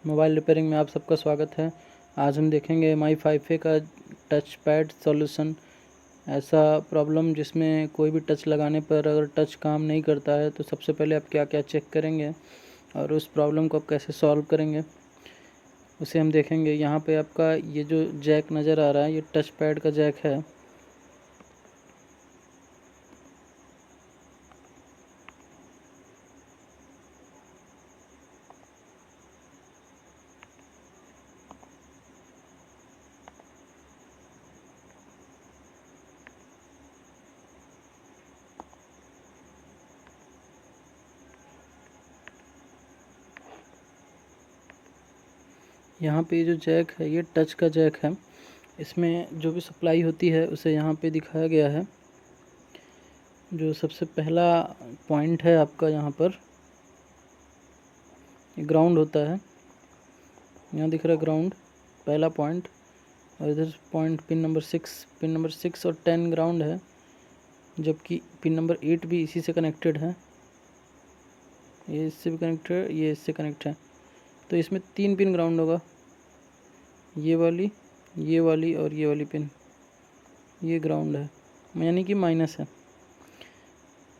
Mobile repairing में आप सबका स्वागत है। आज हम देखेंगे MI5A का टच पैड सॉल्यूशन। ऐसा प्रॉब्लम जिसमें कोई भी टच लगाने पर अगर टच काम नहीं करता है तो सबसे पहले आप क्या क्या चेक करेंगे और उस प्रॉब्लम को आप कैसे सॉल्व करेंगे उसे हम देखेंगे। यहाँ पे आपका ये जो जैक नज़र आ रहा है ये टच पैड का जैक है। यहाँ पे जो जैक है ये टच का जैक है। इसमें जो भी सप्लाई होती है उसे यहाँ पे दिखाया गया है। जो सबसे पहला पॉइंट है आपका यहाँ पर ग्राउंड होता है। यहाँ दिख रहा है ग्राउंड, पहला पॉइंट। और इधर पॉइंट पिन नंबर 6 और 10 ग्राउंड है, जबकि पिन नंबर 8 भी इसी से कनेक्टेड है। ये इससे भी कनेक्टेड, ये इससे कनेक्ट है। तो इसमें 3 पिन ग्राउंड होगा, ये वाली और ये वाली पिन, ये ग्राउंड है, यानी कि माइनस है।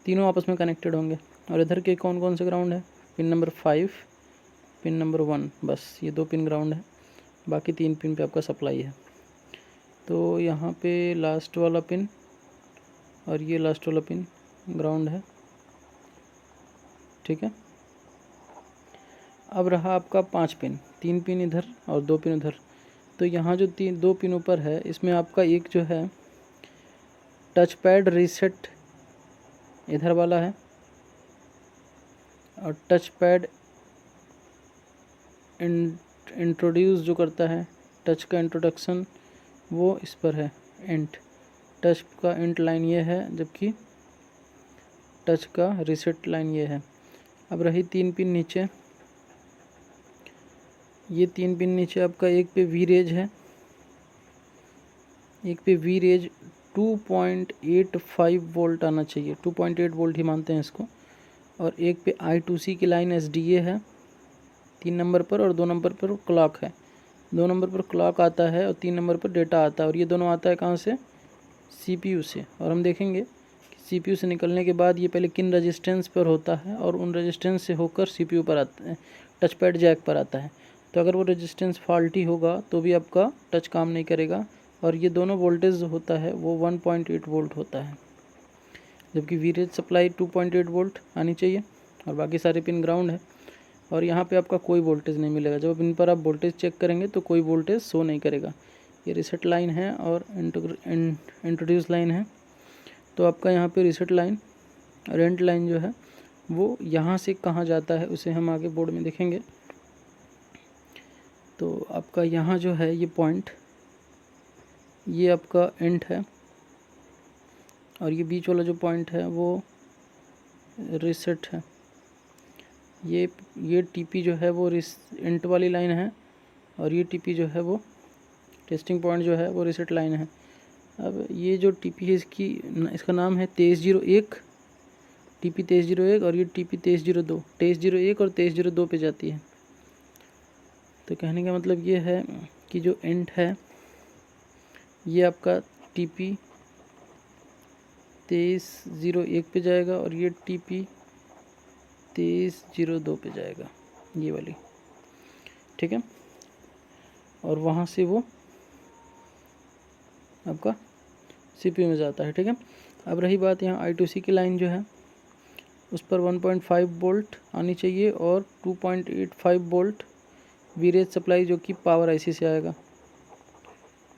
तीनों आपस में कनेक्टेड होंगे। और इधर के कौन कौन से ग्राउंड है? पिन नंबर 5, पिन नंबर 1, बस ये 2 पिन ग्राउंड है। बाकी 3 पिन पे आपका सप्लाई है। तो यहाँ पे लास्ट वाला पिन और ये लास्ट वाला पिन ग्राउंड है, ठीक है। अब रहा आपका 5 पिन, 3 पिन इधर और 2 पिन उधर। तो यहाँ जो 2 पिन ऊपर है इसमें आपका एक जो है टच पैड रीसेट इधर वाला है, और टच पैड इंट्रोड्यूस जो करता है, टच का इंट्रोडक्शन, वो इस पर है। इंट टच का इंट लाइन ये है, जबकि टच का रीसेट लाइन ये है। अब रही 3 पिन नीचे। ये 3 पिन नीचे आपका एक पे वी रेज है, एक पे वी रेज 2.85 वोल्ट आना चाहिए, 2.8 वोल्ट ही मानते हैं इसको। और एक पे I2C की लाइन SDA है 3 नंबर पर, और 2 नंबर पर क्लॉक है। 2 नंबर पर क्लॉक आता है और 3 नंबर पर डेटा आता है। और ये दोनों आता है कहाँ से? CPU से। और हम देखेंगे कि CPU से निकलने के बाद ये पहले किन रेजिस्टेंस पर होता है और उन रेजिस्टेंस से होकर CPU पर आता है, टच पैड जैक पर आता है। तो अगर वो रेजिस्टेंस फॉल्टी होगा तो भी आपका टच काम नहीं करेगा। और ये दोनों वोल्टेज जो होता है वो 1.8 वोल्ट होता है, जबकि वीरेज सप्लाई 2.8 वोल्ट आनी चाहिए। और बाकी सारे पिन ग्राउंड है। और यहाँ पे आपका कोई वोल्टेज नहीं मिलेगा। जब इन पर आप वोल्टेज चेक करेंगे तो कोई वोल्टेज शो नहीं करेगा। ये रीसेट लाइन है और इंट्रोड्यूस लाइन है। तो आपका यहाँ पे रीसेट लाइन और एंड लाइन जो है वो यहाँ से कहाँ जाता है उसे हम आगे बोर्ड में देखेंगे। तो आपका यहाँ जो है ये पॉइंट, ये आपका एंड है, और ये बीच वाला जो पॉइंट है वो रीसेट है। ये टीपी जो है वो इंट वाली लाइन है, और ये टीपी जो है वो टेस्टिंग पॉइंट जो है वो रीसेट लाइन है। अब ये जो टीपी है इसका नाम है 2301, टीपी 2301, और ये टीपी 2302, 2301 और 2302 पे जाती है। तो कहने का मतलब ये है कि जो एंड है ये आपका टीपी 2301 पे जाएगा, और ये टीपी 2302 पे जाएगा, ये वाली, ठीक है। और वहाँ से वो आपका CPU में जाता है, ठीक है। अब रही बात यहाँ I2C की लाइन जो है उस पर 1.5 वोल्ट आनी चाहिए और 2.85 वोल्ट वीरेज सप्लाई, जो कि पावर IC से आएगा।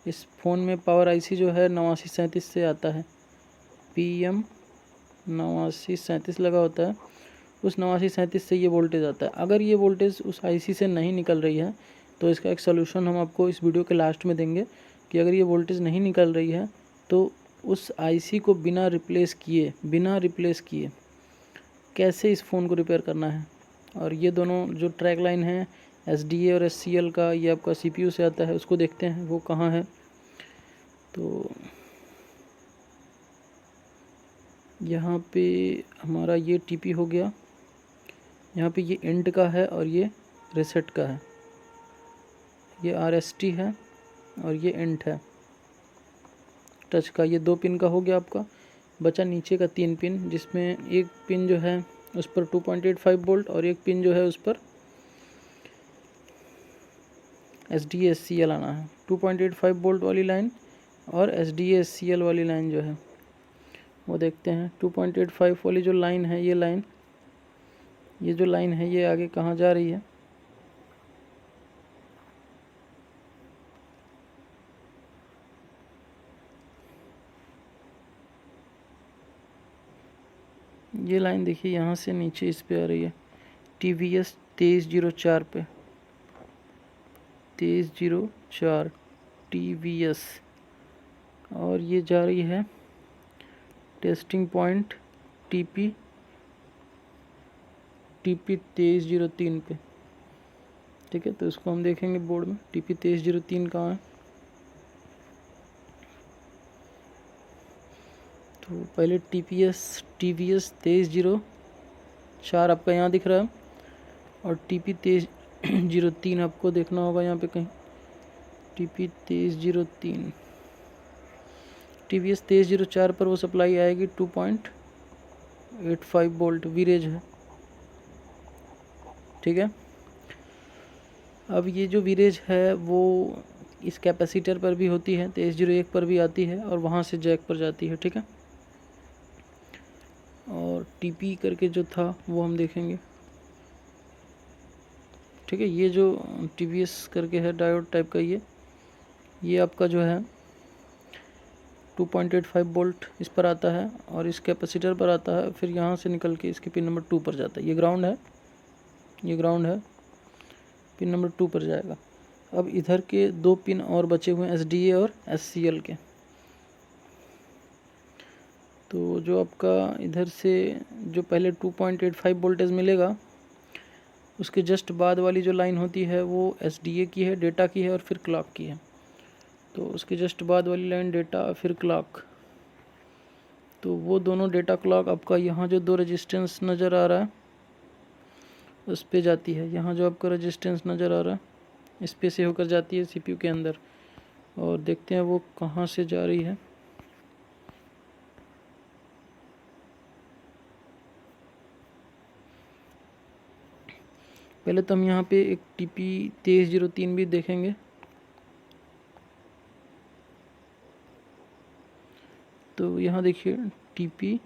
इस फ़ोन में पावर IC जो है 8937 से आता है, PM 8937 लगा होता है। उस 8937 से ये वोल्टेज आता है। अगर ये वोल्टेज उस IC से नहीं निकल रही है तो इसका एक सलूशन हम आपको इस वीडियो के लास्ट में देंगे कि अगर ये वोल्टेज नहीं निकल रही है तो उस IC को बिना रिप्लेस किए कैसे इस फ़ोन को रिपेयर करना है। और ये दोनों जो ट्रैक लाइन है SDA और SCL का, ये आपका CPU से आता है, उसको देखते हैं वो कहाँ है। तो यहाँ पे हमारा ये TP हो गया, यहाँ पे ये एंड का है और ये रीसेट का है, ये RST है और ये इंट है टच का। ये 2 पिन का हो गया आपका। बचा नीचे का 3 पिन, जिसमें एक पिन जो है उस पर 2.85 वोल्ट और एक पिन जो है उस पर SDA SCL आना है। 2.85 वोल्ट वाली लाइन और SDA SCL वाली लाइन जो है वो देखते हैं। 2.85 वाली जो लाइन है, ये जो लाइन है ये आगे कहाँ जा रही है, ये लाइन देखिए यहाँ से नीचे इस पे आ रही है TVS 2304 पे, 2304 TVS, और ये जा रही है टेस्टिंग पॉइंट TP 2303 पे। ठीक है, तो इसको हम देखेंगे बोर्ड में TP 2303 कहाँ है। तो पहले TVS 2304 आपका यहाँ दिख रहा है और TP 2303 आपको देखना होगा यहाँ पे कहीं। TP 2303 TVS 2304 पर वो सप्लाई आएगी 2.85 वोल्ट वीरेज है। ठीक है, अब ये जो वीरेज है वो इस कैपेसिटर पर भी होती है, 2301 पर भी आती है और वहाँ से जैक पर जाती है। ठीक है, और TP करके जो था वो हम देखेंगे। ठीक है, ये जो TVS करके है डायोड टाइप का, ये आपका जो है 2.85 वोल्ट इस पर आता है और इस कैपेसिटर पर आता है, फिर यहाँ से निकल के इसके पिन नंबर 2 पर जाता है। ये ग्राउंड है, पिन नंबर 2 पर जाएगा। अब इधर के 2 पिन और बचे हुए हैं SDA और SCL के। तो जो आपका इधर से जो पहले 2.85 वोल्टेज मिलेगा, उसके जस्ट बाद वाली जो लाइन होती है वो SDA की है, डेटा की है और फिर क्लॉक की है। तो उसके जस्ट बाद वाली लाइन डेटा फिर क्लॉक, तो वो दोनों डेटा क्लॉक आपका यहाँ जो 2 रेजिस्टेंस नज़र आ रहा है उस पे जाती है। यहाँ जो आपका रेजिस्टेंस नज़र आ रहा है इस पे से होकर जाती है CPU के अंदर, और देखते हैं वो कहाँ से जा रही है। पहले तो हम यहाँ पे एक TP 2303 भी देखेंगे। तो यहाँ देखिए TP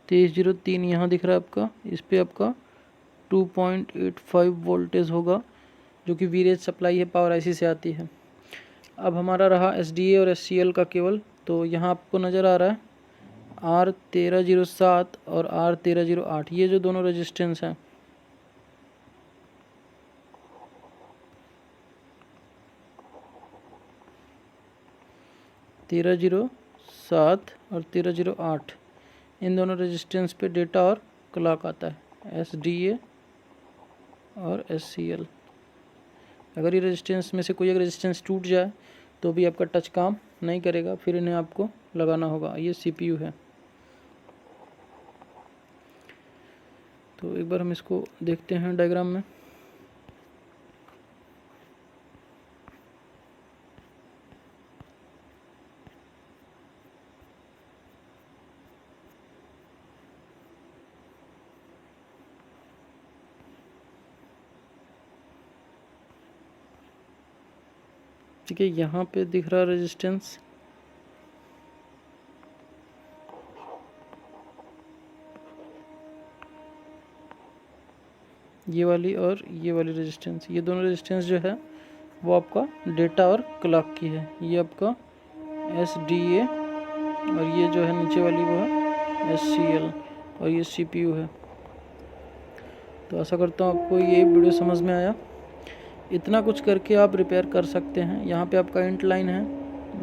2303 यहाँ दिख रहा है आपका। इस पे आपका 2.85 वोल्टेज होगा जो कि वीरेज सप्लाई है, पावर IC से आती है। अब हमारा रहा SDA और SCL का केवल। तो यहाँ आपको नज़र आ रहा है R1307 और R1308, ये जो दोनों रेजिस्टेंस हैं, R1307 और R1308, इन दोनों रेजिस्टेंस पे डेटा और क्लॉक आता है, SDA और SCL। अगर ये रेजिस्टेंस में से कोई एक रेजिस्टेंस टूट जाए तो भी आपका टच काम नहीं करेगा, फिर इन्हें आपको लगाना होगा। ये CPU है। तो एक बार हम इसको देखते हैं डायग्राम में। ठीक है, यहाँ पे दिख रहा रेजिस्टेंस, ये वाली और ये वाली रेजिस्टेंस, ये दोनों रेजिस्टेंस जो है वो आपका डेटा और क्लॉक की है। ये आपका SDA और ये जो है नीचे वाली वो है SCL और ये CPU है। तो आशा करता हूँ आपको ये वीडियो समझ में आया। इतना कुछ करके आप रिपेयर कर सकते हैं। यहाँ पे आपका इंट लाइन है,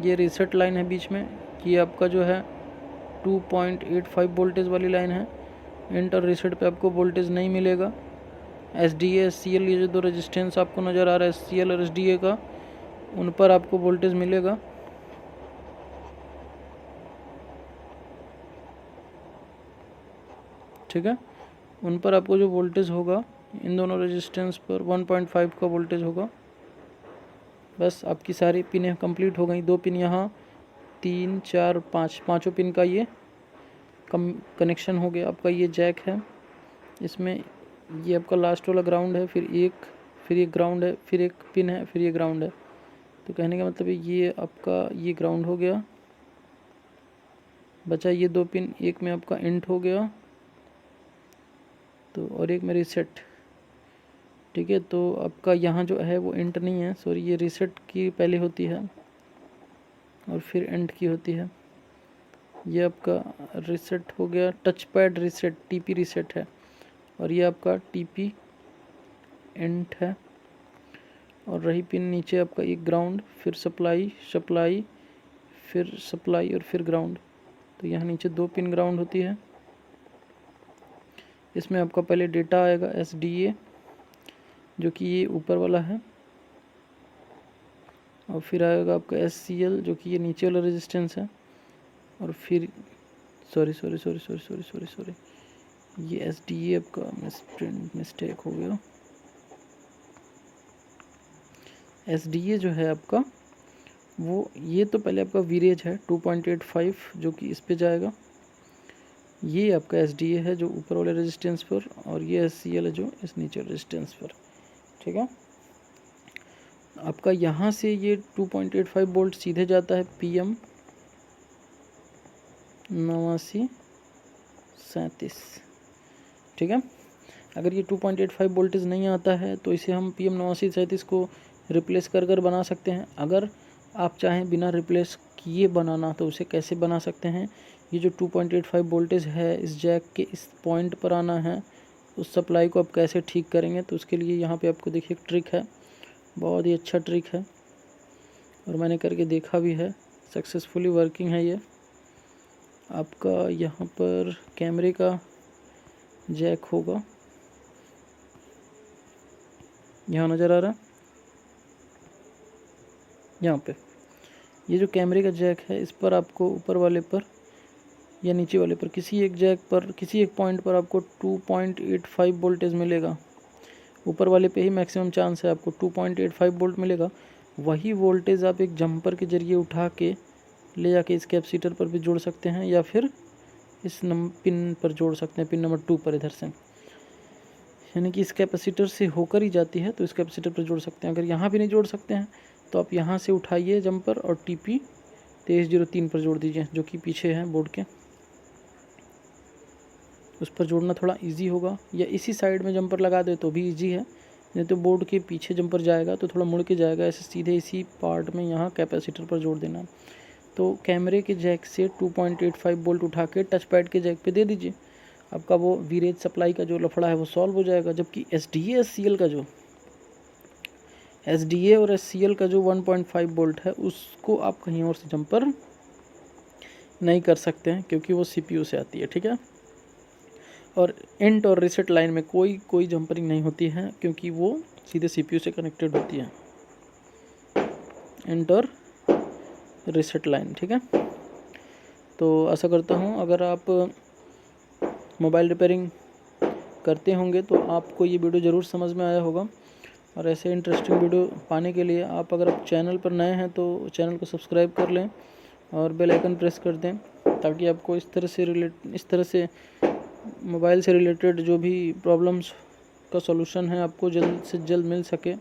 ये रीसेट लाइन है बीच में, ये आपका जो है 2.85 वोल्टेज वाली लाइन है। इंट और रीसेट पे आपको वोल्टेज नहीं मिलेगा। SDA SCL ये जो 2 रेजिस्टेंस आपको नज़र आ रहा है SCL और SDA का, उन पर आपको वोल्टेज मिलेगा। ठीक है, उन पर आपको जो वोल्टेज होगा इन दोनों रेजिस्टेंस पर 1.5 का वोल्टेज होगा। बस आपकी सारी पिनें कंप्लीट हो गई। 2 पिन यहाँ, 3 4 5, पाँचों पिन का ये कनेक्शन हो गया। आपका ये जैक है, इसमें ये आपका लास्ट वाला ग्राउंड है, फिर ये ग्राउंड है, फिर एक पिन है, फिर ये ग्राउंड है। तो कहने का मतलब ये आपका ये ग्राउंड हो गया। बचा ये 2 पिन, एक में आपका इंट हो गया तो, और एक में रीसेट। ठीक है, तो आपका यहाँ जो है वो इंट नहीं है, सॉरी, ये रीसेट की पहले होती है और फिर इंट की होती है। ये आपका रीसेट हो गया, touch pad reset, TP reset है, और ये आपका टीपी इंट है। और रही पिन नीचे आपका एक ग्राउंड, फिर सप्लाई, फिर सप्लाई और फिर ग्राउंड। तो यहाँ नीचे 2 पिन ग्राउंड होती है। इसमें आपका पहले डेटा आएगा SDA, जो कि ये ऊपर वाला है, और फिर आएगा आपका SCL, जो कि ये नीचे वाला रेजिस्टेंस है, और फिर सॉरी, ये SDA आपका मिस्टेक हो गया। SDA जो है आपका वो, ये तो पहले आपका वीरेज है 2.85, जो कि इस पे जाएगा। ये आपका SDA है जो ऊपर वाले रेजिस्टेंस पर, और ये SCL है जो इस नीचे रेजिस्टेंस पर। ठीक है, आपका यहाँ से ये 2.85 वोल्ट सीधे जाता है PM 8937। ठीक है, अगर ये 2.85 वोल्टेज नहीं आता है तो इसे हम PM 8937 को रिप्लेस कर बना सकते हैं। अगर आप चाहें बिना रिप्लेस किए बनाना तो उसे कैसे बना सकते हैं। ये जो 2.85 वोल्टेज है इस जैक के इस पॉइंट पर आना है, उस सप्लाई को आप कैसे ठीक करेंगे, तो उसके लिए यहाँ पे आपको देखिए एक ट्रिक है, बहुत ही अच्छा ट्रिक है और मैंने करके देखा भी है, सक्सेसफुली वर्किंग है। ये आपका यहाँ पर कैमरे का जैक होगा, यहाँ नज़र आ रहा है, यहाँ पे ये जो कैमरे का जैक है इस पर आपको ऊपर वाले पर या नीचे वाले पर किसी एक जैक पर, किसी एक पॉइंट पर आपको 2.85 वोल्टेज मिलेगा। ऊपर वाले पे ही मैक्सिमम चांस है आपको 2.85 वोल्ट मिलेगा। वही वोल्टेज आप एक जंपर के ज़रिए उठा के ले जाके इस कैपेसिटर पर भी जोड़ सकते हैं, या फिर इस पिन पर जोड़ सकते हैं, पिन नंबर 2 पर इधर से, यानी कि इस कैपेसिटर से होकर ही जाती है तो इस कैपेसिटर पर जोड़ सकते हैं। अगर यहाँ भी नहीं जोड़ सकते हैं तो आप यहाँ से उठाइए जंपर और TP 2303 पर जोड़ दीजिए, जो कि पीछे है बोर्ड के, उस पर जोड़ना थोड़ा इजी होगा। या इसी साइड में जंपर लगा दे तो भी इजी है, नहीं तो बोर्ड के पीछे जंपर जाएगा तो थोड़ा मुड़ के जाएगा, ऐसे सीधे इसी पार्ट में यहाँ कैपेसिटर पर जोड़ देना। तो कैमरे के जैक से 2.85 वोल्ट उठा के टच पैड के जैक पे दे दीजिए, आपका वो वीरेज सप्लाई का जो लफड़ा है वो सॉल्व हो जाएगा। जबकि SDA और SCL का जो 1.5 वोल्ट है उसको आप कहीं और से जंपर नहीं कर सकते हैं, क्योंकि वो CPU से आती है। ठीक है, और इंट और रीसेट लाइन में कोई जंपरिंग नहीं होती है, क्योंकि वो सीधे CPU से कनेक्टेड होती है, इंट और रीसेट लाइन। ठीक है, तो आशा करता हूँ अगर आप मोबाइल रिपेयरिंग करते होंगे तो आपको ये वीडियो ज़रूर समझ में आया होगा। और ऐसे इंटरेस्टिंग वीडियो पाने के लिए अगर आप चैनल पर नए हैं तो चैनल को सब्सक्राइब कर लें और बेल आइकन प्रेस कर दें, ताकि आपको इस तरह से मोबाइल से रिलेटेड जो भी प्रॉब्लम्स का सॉल्यूशन है आपको जल्द से जल्द मिल सके।